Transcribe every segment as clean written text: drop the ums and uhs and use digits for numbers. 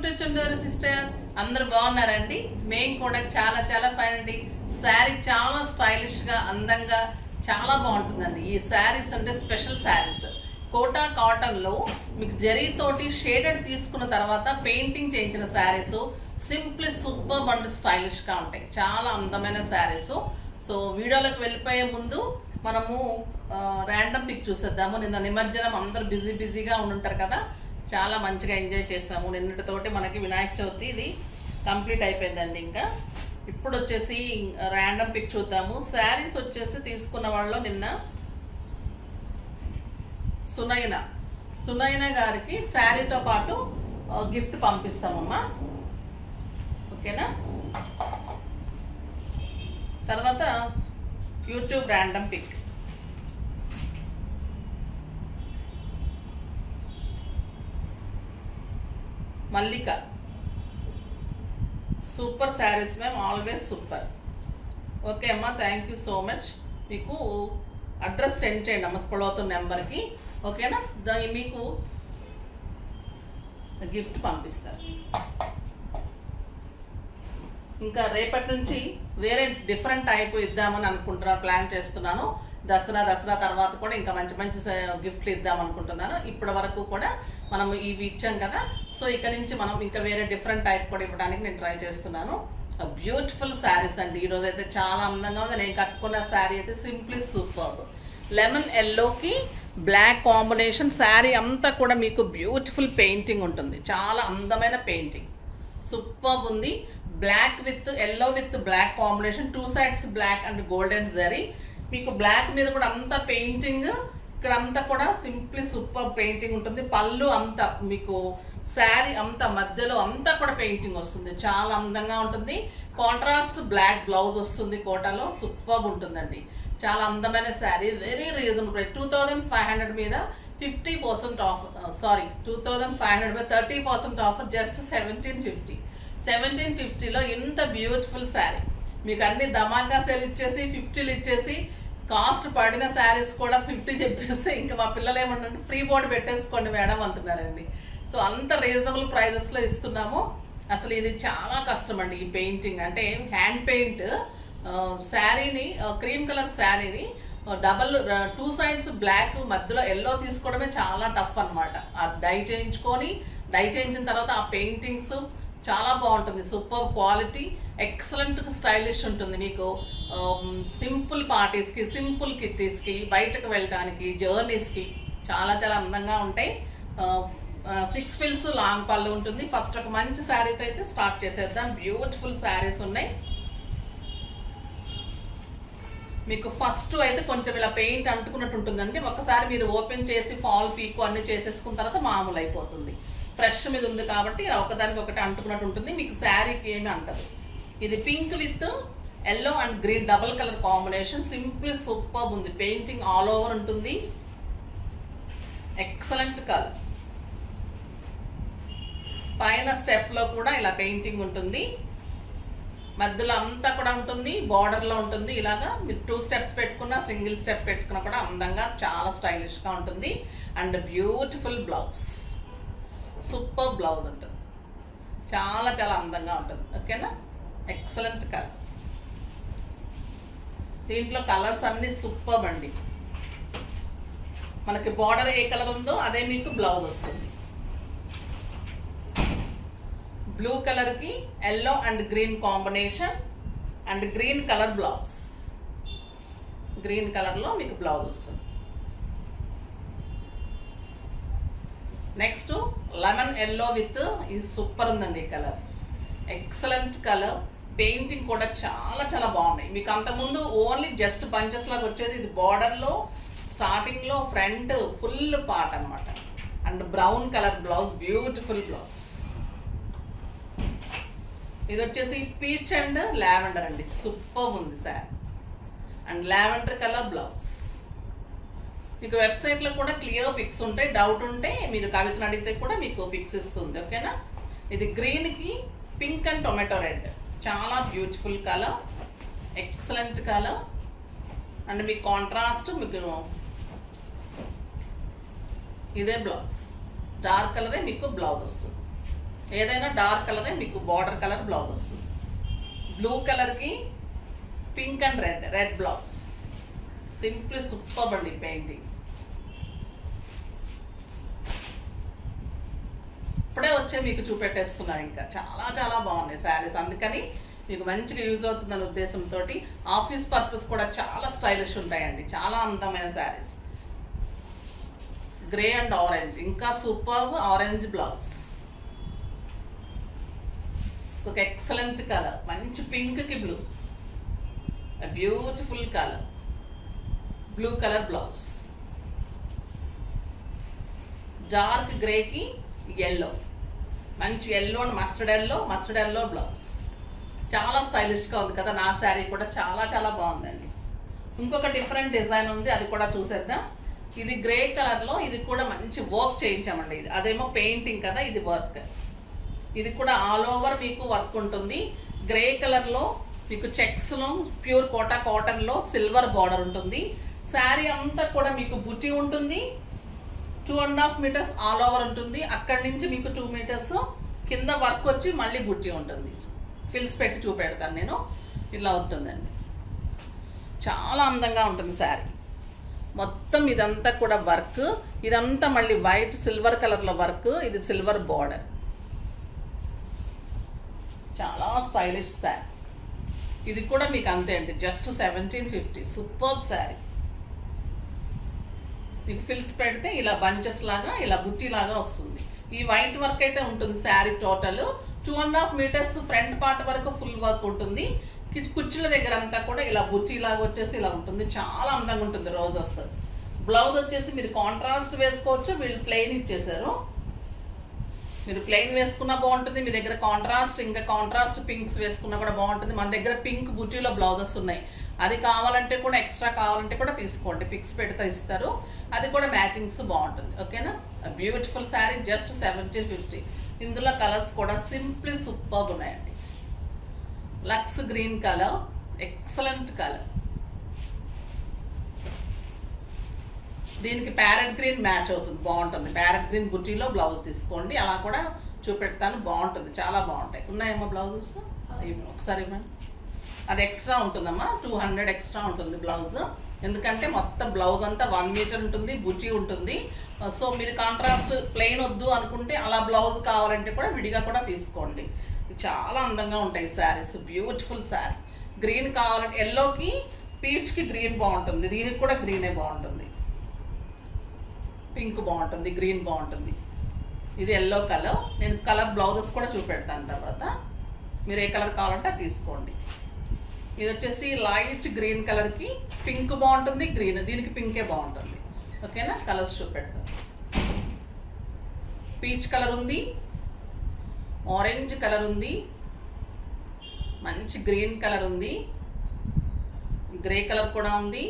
Welcome to Chunduru sisters. అందరు బాగున్నారండి? మేము కూడా చాలా చాలా ఫైన్ అండి. శారీ చాలా స్టైలిష్ గా అందంగా చాలా బాగుంటుందండి. ఈ శారీస్ అంటే స్పెషల్ శారీస్. కోటా కాటన్ లో మీకు జరీ తోటి షేడెడ్ తీసుకున్న తర్వాత పెయింటింగ్ చేయించిన saris simply super and stylish గా ఉంటాయి. చాలా అందమైన శారీస్. సో వీడియోలోకి వెళ్ళిపోయే ముందు మనము ర్యాండమ్ పిక్ చూసేద్దాము. నిన్న నిమజ్జనం అందరు బిజీగా ఉండుంటారు కదా, చాలా మంచిగా ఎంజాయ్ చేసాము. నిన్నటితోటి మనకి వినాయక చవితి ఇది కంప్లీట్ అయిపోయిందండి. ఇంకా ఇప్పుడు వచ్చేసి ర్యాండమ్ పిక్ చూద్దాము. శారీస్ వచ్చేసి తీసుకున్న వాళ్ళు నిన్న సునైన గారికి శారీతో పాటు గిఫ్ట్ పంపిస్తామమ్మా, ఓకేనా? తర్వాత YouTube random pick Mallika, super saris ma'am, always super. Okay అమ్మా, థ్యాంక్ యూ సో మచ్. మీకు అడ్రస్ సెండ్ చేయండి అమ్మ స్క్రోల్ అవుతున్న నెంబర్కి, ఓకేనా? మీకు గిఫ్ట్ పంపిస్తారు. ఇంకా రేపటి నుంచి వేరే డిఫరెంట్ టైప్ ఇద్దామని అనుకుంటున్నాను, ప్లాన్ చేస్తున్నాను. దసరా తర్వాత కూడా ఇంకా మంచి గిఫ్ట్లు ఇద్దాం అనుకుంటున్నాను. ఇప్పటి వరకు కూడా మనం ఇవి ఇచ్చాం కదా, సో ఇక నుంచి మనం ఇంకా వేరే డిఫరెంట్ టైప్ కూడా ఇవ్వడానికి నేను ట్రై చేస్తున్నాను. బ్యూటిఫుల్ శారీస్ అండి. ఈరోజు అయితే చాలా అందంగా ఉంది. నేను కట్టుకున్న శారీ అయితే సింప్లీ సూపర్. లెమన్ ఎల్లోకి బ్లాక్ కాంబినేషన్ శారీ అంతా కూడా మీకు బ్యూటిఫుల్ పెయింటింగ్ ఉంటుంది. చాలా అందమైన పెయింటింగ్, సూపర్ ఉంది. Black with yellow with black combination, 2 sides black and golden zari. మీకు బ్లాక్ మీద కూడా అంతా పెయింటింగ్, ఇక్కడ అంతా కూడా సింప్లీ సూపర్ పెయింటింగ్ ఉంటుంది. పళ్ళు అంతా మీకు శారీ అంతా మధ్యలో అంతా కూడా పెయింటింగ్ వస్తుంది. చాలా అందంగా ఉంటుంది. కాంట్రాస్ట్ బ్లాక్ బ్లౌజ్ వస్తుంది. కోటాలో సూపర్ ఉంటుందండి. చాలా అందమైన శారీ, వెరీ రీజనబుల్. 2500 మీద 50% ఆఫ్, సారీ 2500 మీద 30% ఆఫర్, జస్ట్ 1750. 1750లో ఇంత బ్యూటిఫుల్ శారీ మీకు అన్ని ధమాకా సేల్ ఇచ్చేసి 50లు ఇచ్చేసి కాస్ట్ పడిన శారీస్ కూడా 50 చెప్పేస్తే ఇంకా మా పిల్లలు ఏమంటారంటే ఫ్రీ బోర్డు పెట్టేసుకోండి మేడం అంటున్నారండి. సో అంత రీజనబుల్ ప్రైజెస్లో ఇస్తున్నాము. అసలు ఇది చాలా కష్టం అండి ఈ పెయింటింగ్. అంటే హ్యాండ్ పెయింట్ శారీని, క్రీమ్ కలర్ శారీని డబల్ 2 sides బ్లాక్ మధ్యలో ఎల్లో తీసుకోవడమే చాలా టఫ్ అనమాట. ఆ డై చేయించిన తర్వాత ఆ పెయింటింగ్స్ చాలా బాగుంటుంది. సూపర్ క్వాలిటీ, ఎక్సలెంట్ స్టైలిష్ ఉంటుంది. మీకు సింపుల్ పార్టీస్కి, సింపుల్ కిట్టీస్కి, బయటకు వెళ్ళడానికి, జర్నీస్కి చాలా చాలా అందంగా ఉంటాయి. 6 ఫిల్స్ లాంగ్ పళ్ళు ఉంటుంది. ఫస్ట్ ఒక మంచి శారీతో అయితే స్టార్ట్ చేసేద్దాం. బ్యూటిఫుల్ శారీస్ ఉన్నాయి. మీకు ఫస్ట్ అయితే కొంచెం ఇలా పెయింట్ అంటుకున్నట్టు ఉంటుందండి. ఒకసారి మీరు ఓపెన్ చేసి ఫాల్ పీకు అన్ని చేసేసుకున్న తర్వాత మామూలు అయిపోతుంది. ఫ్రెష్ మీద ఉంది కాబట్టి ఇలా ఒకదానికి ఒకటి అంటుకున్నట్టు ఉంటుంది. మీకు శారీకి ఏమి అంటదు. ఇది pink with yellow and green double colour combination, simple super ఉంది. పెయింటింగ్ ఆల్ ఓవర్ ఉంటుంది. Excellent colour. పైన స్టెప్లో కూడా ఇలా పెయింటింగ్ ఉంటుంది. మధ్యలో అంతా కూడా ఉంటుంది. బార్డర్లో ఉంటుంది. ఇలాగా మీరు 2 steps పెట్టుకున్నా, సింగిల్ స్టెప్ పెట్టుకున్నా కూడా అందంగా చాలా స్టైలిష్గా ఉంటుంది. And beautiful blouse, super blouse ఉంటుంది. చాలా చాలా అందంగా ఉంటుంది. ఓకేనా? Excellent colour. దీంట్లో కలర్స్ అన్ని సూపర్ అండి. మనకి బార్డర్ ఏ కలర్ ఉందో అదే మీకు బ్లౌజ్ వస్తుంది. బ్లూ కలర్కి yellow and green combination and green colour blouse. Green కలర్లో మీకు బ్లౌజ్ వస్తుంది. నెక్స్ట్ లెమన్ ఎల్లో విత్, ఇది సూపర్ ఉందండి. ఈ కలర్ ఎక్సలెంట్ కలర్. పెయింటింగ్ కూడా చాలా చాలా బాగున్నాయి. మీకు అంతకుముందు ఓన్లీ జస్ట్ బంచెస్ లాగా వచ్చేది. ఇది బార్డర్లో స్టార్టింగ్లో ఫ్రంట్ ఫుల్ పార్ట్ అనమాట. And brown colour blouse, beautiful blouse. ఇది వచ్చేసి పీచ్ అండ్ లావెండర్ అండి. సూపర్ ఉంది sari. And lavender colour blouse. మీకు వెబ్సైట్లో కూడా క్లియర్ పిక్స్ ఉంటాయి. డౌట్ ఉంటే మీరు కవితను అడిగితే కూడా మీకు పిక్స్ ఇస్తుంది. ఓకేనా? ఇది గ్రీన్కి పింక్ అండ్ టొమాటో రెడ్, చాలా beautiful colour, excellent colour. And మీకు కాంట్రాస్ట్ మీకు ఇదే బ్లౌజ్, డార్క్ కలరే మీకు బ్లౌజ్ వస్తుంది. ఏదైనా డార్క్ కలరే మీకు బార్డర్ కలర్ బ్లౌజ్ వస్తుంది. బ్లూ కలర్కి pink and red blouse. Simply super అండి పెయింటింగ్. ఇప్పుడే వచ్చే మీకు చూపెట్టేస్తున్నాను. ఇంకా చాలా చాలా బాగున్నాయి శారీస్, అందుకని మీకు మంచిగా యూజ్ అవుతుందనే ఉద్దేశంతో ఆఫీస్ పర్పస్ కూడా చాలా స్టైలిష్ ఉంటాయండి. చాలా అందమైన శారీస్. గ్రే అండ్ ఆరెంజ్, ఇంకా సూపర్ ఆరెంజ్ బ్లౌజ్. ఒక ఎక్సలెంట్ కలర్, మంచి పింక్కి blue, beautiful colour, blue colour blouse. Dark గ్రేకి ఎల్లో, మంచి yellow and mustard yellow blouse. చాలా స్టైలిష్గా ఉంది కదా. నా శారీ కూడా చాలా చాలా బాగుందండి. ఇంకొక డిఫరెంట్ డిజైన్ ఉంది, అది కూడా చూసేద్దాం. ఇది గ్రే కలర్లో, ఇది కూడా మంచి వర్క్ చేయించామండి. ఇది అదేమో పెయింటింగ్ కదా, ఇది వర్క్. ఇది కూడా ఆల్ ఓవర్ మీకు వర్క్ ఉంటుంది. గ్రే కలర్లో మీకు చెక్స్లో ప్యూర్ కోటా కాటన్లో సిల్వర్ బార్డర్ ఉంటుంది. శారీ అంతా కూడా మీకు బుట్టి ఉంటుంది. 2.5 మీటర్స్ ఆల్ ఓవర్ ఉంటుంది. అక్కడి నుంచి మీకు 2 మీటర్స్ కింద వర్క్ వచ్చి మళ్ళీ బుట్టి ఉంటుంది. ఫిల్స్ పెట్టి చూపెడతాను నేను. ఇలా ఉంటుందండి, చాలా అందంగా ఉంటుంది శారీ. మొత్తం ఇదంతా కూడా వర్క్. ఇదంతా మళ్ళీ వైట్ సిల్వర్ కలర్లో వర్క్. ఇది సిల్వర్ బార్డర్. చాలా స్టైలిష్ శారీ. ఇది కూడా మీకు అంతే అండి, జస్ట్ 1750. సూపర్ శారీ. మీకు ఫిల్స్ పెడితే ఇలా బంచెస్ లాగా, ఇలా బుట్టి లాగా వస్తుంది. ఈ వైట్ వర్క్ అయితే ఉంటుంది sari total. 2.5 metres front part వరకు ఫుల్ వర్క్ ఉంటుంది. కుర్చీల దగ్గర అంతా కూడా ఇలా బుట్టి లాగా వచ్చేసి ఇలా ఉంటుంది. చాలా అందంగా ఉంటుంది. రోజెస్ బ్లౌజ్ వచ్చేసి మీరు కాంట్రాస్ట్ వేసుకోవచ్చు. వీళ్ళు ప్లెయిన్ ఇచ్చేసారు. మీరు ప్లెయిన్ వేసుకున్నా బాగుంటుంది. మీ దగ్గర కాంట్రాస్ట్, ఇంకా కాంట్రాస్ట్ పింక్స్ వేసుకున్నా కూడా బాగుంటుంది. మన దగ్గర పింక్ బుట్టీలో బ్లౌజెస్ ఉన్నాయి. అది కావాలంటే కూడా, ఎక్స్ట్రా కావాలంటే కూడా తీసుకోండి. పిక్స్ పెడితే ఇస్తారు. అది కూడా మ్యాచింగ్స్ బాగుంటుంది. ఓకేనా. Beautiful sari, just 1750. ఇందులో కలర్స్ కూడా సింప్లీ సూపర్ ఉన్నాయండి. Lux green colour, excellent colour. దీనికి ప్యారెట్ గ్రీన్ మ్యాచ్ అవుతుంది, బాగుంటుంది. ప్యారెట్ గ్రీన్ బుట్టీలో బ్లౌజ్ తీసుకోండి. అలా కూడా చూపెడతాను, బాగుంటుంది. చాలా బాగుంటాయి. ఉన్నాయమ్మా బ్లౌజెస్? ఒకసారి ఇవ్వండి. అది ఎక్స్ట్రా ఉంటుందమ్మా, 200 ఎక్స్ట్రా ఉంటుంది బ్లౌజ్. ఎందుకంటే మొత్తం బ్లౌజ్ అంతా 1 మీటర్ ఉంటుంది, బుట్టి ఉంటుంది. సో మీరు కాంట్రాస్ట్ ప్లెయిన్ వద్దు అనుకుంటే అలా బ్లౌజ్ కావాలంటే కూడా విడిగా కూడా తీసుకోండి. చాలా అందంగా ఉంటాయి శారీస్. బ్యూటిఫుల్ శారీ. గ్రీన్ కావాలంటే, ఎల్లోకి పీచ్కి గ్రీన్ బాగుంటుంది. దీనికి కూడా గ్రీనే బాగుంటుంది. పింక్ బాగుంటుంది, గ్రీన్ బాగుంటుంది. ఇది ఎల్లో కలర్. నేను కలర్ బ్లౌజెస్ కూడా చూపెడతాను తర్వాత. మీరు ఏ కలర్ కావాలంటే అది తీసుకోండి. ఇది వచ్చేసి లైట్ గ్రీన్ కలర్కి పింక్ బాగుంటుంది, గ్రీన్. దీనికి పింకే బాగుంటుంది. ఓకేనా. కలర్స్ చూపెడతాను. పీచ్ కలర్ ఉంది, ఆరెంజ్ కలర్ ఉంది, మంచి గ్రీన్ కలర్ ఉంది, గ్రే కలర్ కూడా ఉంది,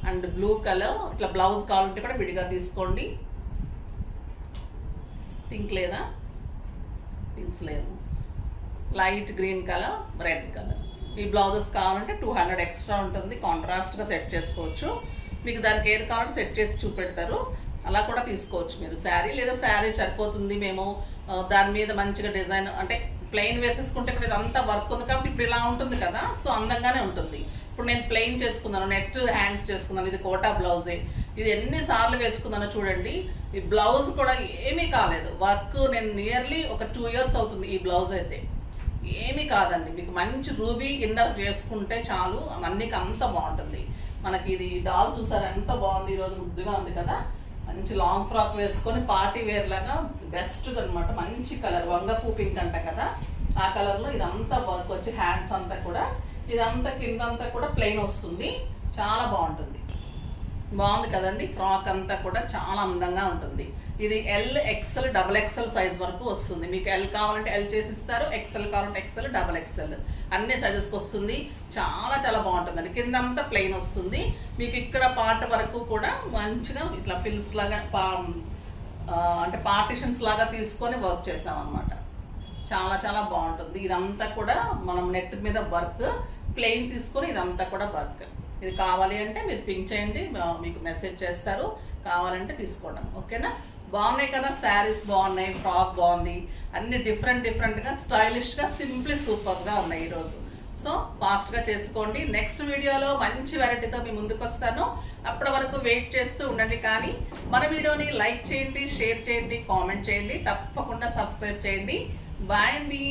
అండ్ బ్లూ కలర్. ఇట్లా బ్లౌజ్ కావాలంటే కూడా విడిగా తీసుకోండి. పింక్ లేదా? పింక్స్ లేదు. Light green colour, red colour. ఈ బ్లౌజెస్ కావాలంటే 200 ఎక్స్ట్రా ఉంటుంది. కాంట్రాస్ట్గా సెట్ చేసుకోవచ్చు. మీకు దానికి ఏది కావాలంటే సెట్ చేసి చూపెడతారు. అలా కూడా తీసుకోవచ్చు మీరు. శారీ లేదా శారీ సరిపోతుంది, మేము దాని మీద మంచిగా డిజైన్ అంటే ప్లెయిన్ వేసేసుకుంటే ఇక్కడ ఇదంతా వర్క్ ఉంది కాబట్టి ఇప్పుడు ఇలా ఉంటుంది కదా. సో అందంగానే ఉంటుంది. ఇప్పుడు నేను ప్లెయిన్ చేసుకున్నాను, నెట్ హ్యాండ్స్ చేసుకున్నాను. ఇది కోటా బ్లౌజే. ఇది ఎన్నిసార్లు వేసుకున్నానో చూడండి. ఈ బ్లౌజ్ కూడా ఏమీ కాలేదు. వర్క్ నేను నియర్లీ ఒక 2 ఇయర్స్ అవుతుంది. ఈ బ్లౌజ్ అయితే ఏమీ కాదండి. మీకు మంచి రూబీ ఇన్నర్ చేసుకుంటే చాలు, అన్నికి అంత బాగుంటుంది. మనకి ఇది డాల్ చూసారు ఎంత బాగుంది. ఈరోజు ముద్దుగా ఉంది కదా. మంచి లాంగ్ ఫ్రాక్ వేసుకొని పార్టీ వేర్ లాగా బెస్ట్ అనమాట. మంచి కలర్, వంగపూ పింక్ అంట కదా, ఆ కలర్లో ఇదంతా వర్క్ వచ్చి హ్యాండ్స్ అంతా కూడా, ఇదంతా కిందంతా కూడా ప్లెయిన్ వస్తుంది. చాలా బాగుంటుంది. బాగుంది కదండి. ఫ్రాక్ అంతా కూడా చాలా అందంగా ఉంటుంది. ఇది L, XL, double XL size వరకు వస్తుంది. మీకు ఎల్ కావాలంటే ఎల్ చేసి ఇస్తారు, ఎక్సెల్ కావాలంటే ఎక్సెల్, డబుల్ ఎక్సెల్ అన్ని సైజెస్కి వస్తుంది. చాలా చాలా బాగుంటుందండి. కిందంతా ప్లెయిన్ వస్తుంది. మీకు ఇక్కడ పార్ట్ వరకు కూడా మంచిగా ఇట్లా ఫిల్స్ లాగా అంటే పార్టిషన్స్ లాగా తీసుకొని వర్క్ చేసామన్నమాట. చాలా చాలా బాగుంటుంది. ఇదంతా కూడా మనం నెట్ మీద వర్క్, ప్లెయిన్ తీసుకొని ఇదంతా కూడా వర్క్. ఇది కావాలి అంటే మీరు పింక్ చేయండి, మీకు మెసేజ్ చేస్తారు. కావాలంటే తీసుకోవడం. ఓకేనా. బాగున్నాయి కదా, శారీస్ బాగున్నాయి, ఫ్రాక్ బాగుంది, అన్ని డిఫరెంట్గా స్టైలిష్గా సింప్లీ సూపర్గా ఉన్నాయి ఈరోజు. సో ఫాస్ట్గా చేసుకోండి. నెక్స్ట్ వీడియోలో మంచి వెరైటీతో మీ ముందుకు వస్తాను. అప్పటి వరకు వెయిట్ చేస్తూ ఉండండి. కానీ మన వీడియోని లైక్ చేయండి, షేర్ చేయండి, కామెంట్ చేయండి, తప్పకుండా సబ్స్క్రైబ్ చేయండి. బాయ్ అండి.